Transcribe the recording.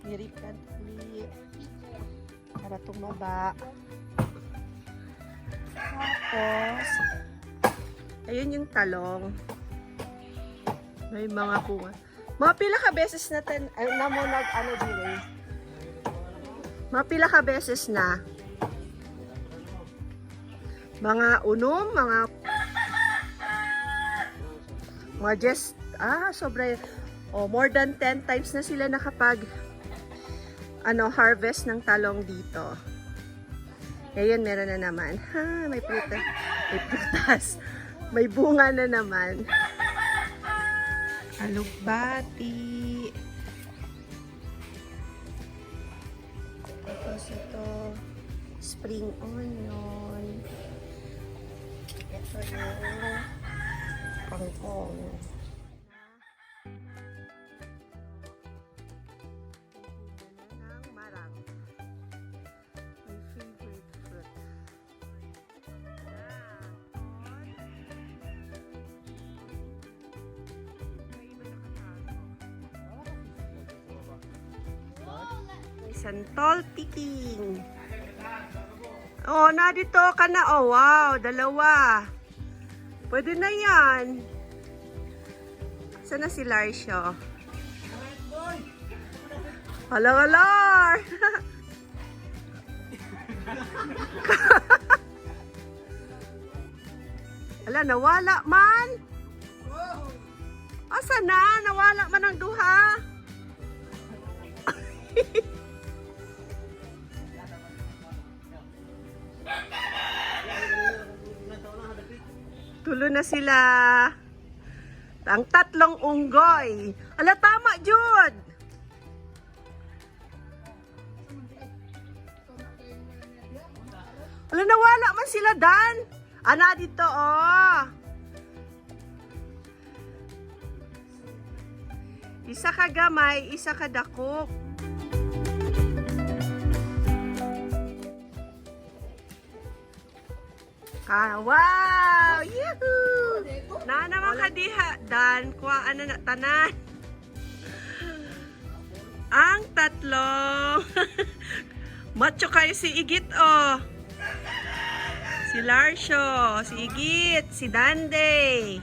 Hiripan ulit. Para tumaba. Tapos, ayun yung talong. May mga bunga. Mga pila ka beses natin, na mo ano dire. Mga pila ka beses na. Mga unom, mga just, sobra, more than 10 times na sila nakapag, harvest ng talong dito. Ngayon, meron na naman. May prutas. May bunga na naman. Alugbati. Tapos ito, spring onion. Ito yung kangkong. Ng marang. My favorite fruit. Santol picking. Oh, na dito ka na. Oh, wow. Dalawa. Pwede na yan. Saan na si Larsyo? Halar! Ala, nawala man. Asa na? Nawala man ang duha. Tulo na sila. Ang tatlong unggoy. Ala, tama, Jud. Ala, nawala man sila, Dan. Ana, dito, oh. Isa ka gamay, isa ka dakop. Wow! Yahoo! Na naman ka diha, Dan. Kuhaan na tanan. Ang tatlo. Macho kayo si Igit, oh. Si Larsyo, si Igit, si Dande.